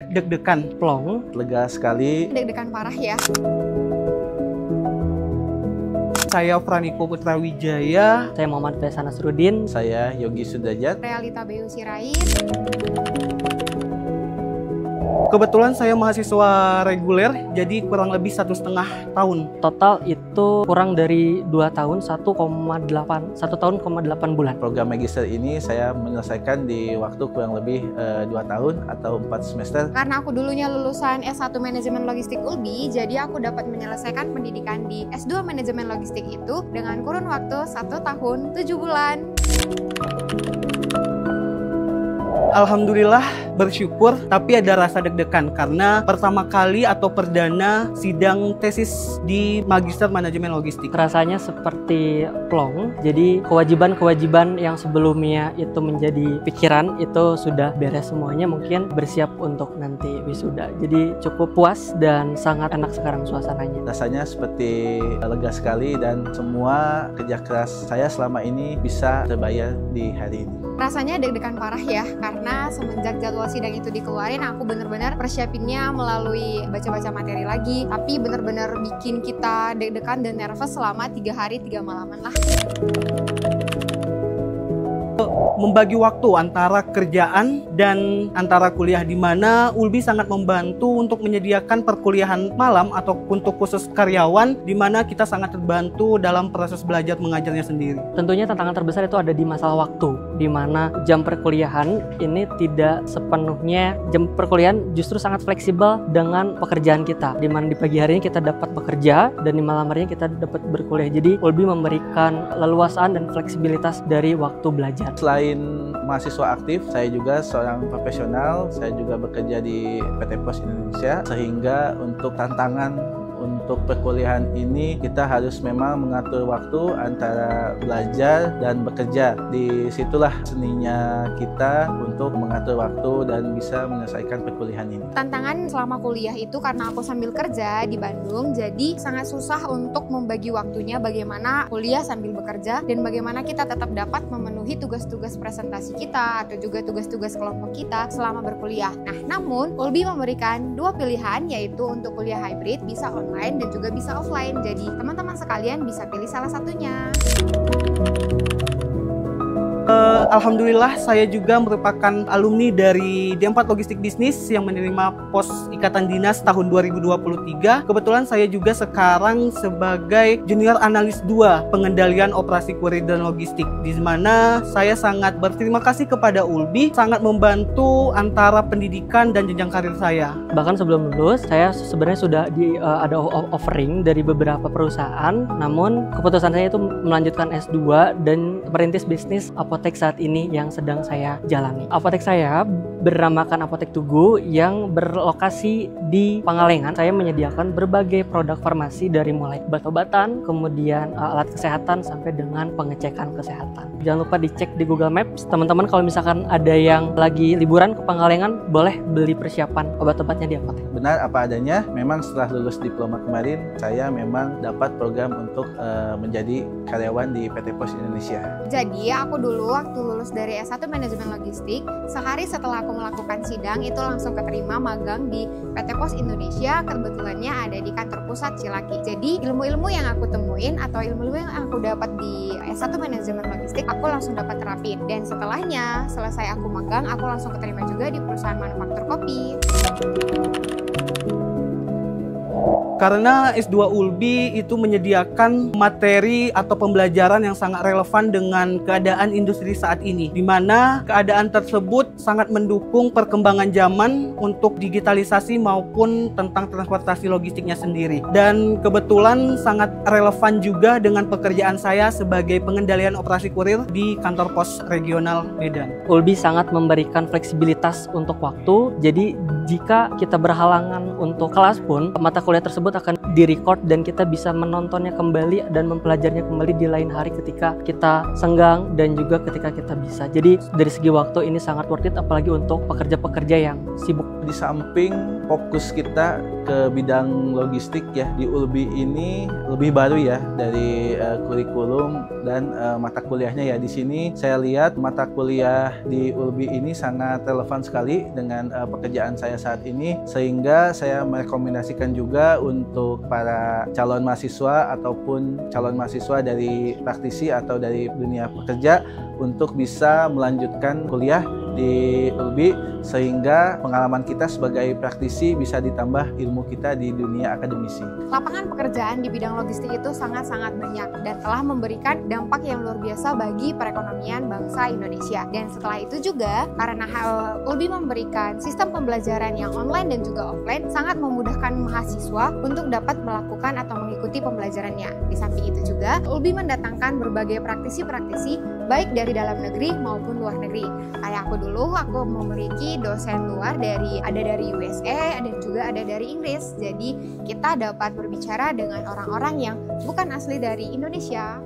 deg-degan? Plong. Lega sekali. Deg-degan parah ya. Saya Franiko Putra Wijaya. Saya Muhammad Faisal Nasruddin. Saya Yogi Sudrajat. Realita Bayu Sirait. Kebetulan saya mahasiswa reguler, jadi kurang lebih 1,5 tahun. Total itu kurang dari 2 tahun, 1,8 bulan. Program magister ini saya menyelesaikan di waktu kurang lebih 2 tahun atau 4 semester. Karena aku dulunya lulusan S1 Manajemen Logistik ULBI, jadi aku dapat menyelesaikan pendidikan di S2 Manajemen Logistik itu dengan kurun waktu 1 tahun 7 bulan. Alhamdulillah bersyukur, tapi ada rasa deg-degan karena pertama kali atau perdana sidang tesis di Magister Manajemen Logistik. Rasanya seperti plong, jadi kewajiban-kewajiban yang sebelumnya itu menjadi pikiran itu sudah beres semuanya, mungkin bersiap untuk nanti wisuda. Jadi cukup puas dan sangat enak sekarang suasananya. Rasanya seperti lega sekali dan semua kerja keras saya selama ini bisa terbayar di hari ini. Rasanya deg-degan parah ya, karena semenjak jadwal sidang itu dikeluarin, aku bener-bener persiapinnya melalui baca-baca materi lagi. Tapi bener-bener bikin kita deg-degan dan nervous selama 3 hari 3 malaman lah. Membagi waktu antara kerjaan dan antara kuliah, di mana ULBI sangat membantu untuk menyediakan perkuliahan malam atau untuk khusus karyawan, di mana kita sangat terbantu dalam proses belajar mengajarnya sendiri. Tentunya tantangan terbesar itu ada di masalah waktu, di mana jam perkuliahan ini tidak sepenuhnya, jam perkuliahan justru sangat fleksibel dengan pekerjaan kita, di mana di pagi harinya kita dapat bekerja dan di malam harinya kita dapat berkuliah. Jadi ULBI memberikan leluasaan dan fleksibilitas dari waktu belajar. Selain mahasiswa aktif, saya juga seorang profesional. Saya juga bekerja di PT Pos Indonesia, sehingga untuk tantangan untuk perkuliahan ini kita harus memang mengatur waktu antara belajar dan bekerja. Disitulah seninya kita untuk mengatur waktu dan bisa menyelesaikan perkuliahan ini. Tantangan selama kuliah itu karena aku sambil kerja di Bandung, jadi sangat susah untuk membagi waktunya bagaimana kuliah sambil bekerja dan bagaimana kita tetap dapat memenuhi tugas-tugas presentasi kita atau juga tugas-tugas kelompok kita selama berkuliah. Nah, namun ULBI memberikan 2 pilihan, yaitu untuk kuliah hybrid bisa online dan juga bisa offline. Jadi teman-teman sekalian bisa pilih salah satunya. Alhamdulillah saya juga merupakan alumni dari D4 Logistik Bisnis yang menerima pos ikatan dinas tahun 2023. Kebetulan saya juga sekarang sebagai junior analis 2 pengendalian operasi kurir dan logistik, di mana saya sangat berterima kasih kepada ULBI, sangat membantu antara pendidikan dan jenjang karir saya. Bahkan sebelum lulus, saya sebenarnya sudah ada offering dari beberapa perusahaan, namun keputusan saya itu melanjutkan S2 dan merintis bisnis apotek saat ini yang sedang saya jalani. Apotek saya bernamakan Apotek Tugu yang berlokasi di Pangalengan. Saya menyediakan berbagai produk farmasi dari mulai obat-obatan, kemudian alat kesehatan sampai dengan pengecekan kesehatan. Jangan lupa dicek di Google Maps. Teman-teman kalau misalkan ada yang lagi liburan ke Pangalengan, boleh beli persiapan obat-obatnya di apotek. Benar apa adanya, memang setelah lulus diploma kemarin, saya memang dapat program untuk menjadi karyawan di PT Pos Indonesia. Jadi aku dulu waktu lulus dari S1 Manajemen Logistik, sehari setelah aku melakukan sidang itu langsung keterima magang di PT Pos Indonesia, kebetulannya ada di kantor pusat Cilaki. Jadi ilmu-ilmu yang aku temuin atau ilmu-ilmu yang aku dapat di S1 Manajemen Logistik, aku langsung dapat terapin. Dan setelahnya, selesai aku magang, aku langsung keterima juga di perusahaan manufaktur kopi. Karena S2 ULBI itu menyediakan materi atau pembelajaran yang sangat relevan dengan keadaan industri saat ini, di mana keadaan tersebut sangat mendukung perkembangan zaman untuk digitalisasi maupun tentang transportasi logistiknya sendiri. Dan kebetulan sangat relevan juga dengan pekerjaan saya sebagai pengendalian operasi kurir di kantor pos regional Medan. ULBI sangat memberikan fleksibilitas untuk waktu, jadi jika kita berhalangan untuk kelas pun, mata kuliah tersebut akan direcord dan kita bisa menontonnya kembali dan mempelajarinya kembali di lain hari ketika kita senggang dan juga ketika kita bisa. Jadi dari segi waktu ini sangat worth it, apalagi untuk pekerja-pekerja yang sibuk. Di samping fokus kita ke bidang logistik ya, di ULBI ini lebih baru ya dari kurikulum dan mata kuliahnya ya. Di sini saya lihat mata kuliah di ULBI ini sangat relevan sekali dengan pekerjaan saya saat ini, sehingga saya merekomendasikan juga untuk para calon mahasiswa ataupun calon mahasiswa dari praktisi atau dari dunia pekerja untuk bisa melanjutkan kuliah di ULBI, sehingga pengalaman kita sebagai praktisi bisa ditambah ilmu kita di dunia akademisi. Lapangan pekerjaan di bidang logistik itu sangat-sangat banyak dan telah memberikan dampak yang luar biasa bagi perekonomian bangsa Indonesia. Dan setelah itu juga, karena ULBI memberikan sistem pembelajaran yang online dan juga offline, sangat memudahkan mahasiswa untuk dapat melakukan atau mengikuti pembelajarannya. Di samping itu juga, ULBI mendatangkan berbagai praktisi-praktisi baik dari dalam negeri maupun luar negeri. Kayak aku memiliki dosen luar ada dari USA dan juga ada dari Inggris. Jadi kita dapat berbicara dengan orang-orang yang bukan asli dari Indonesia.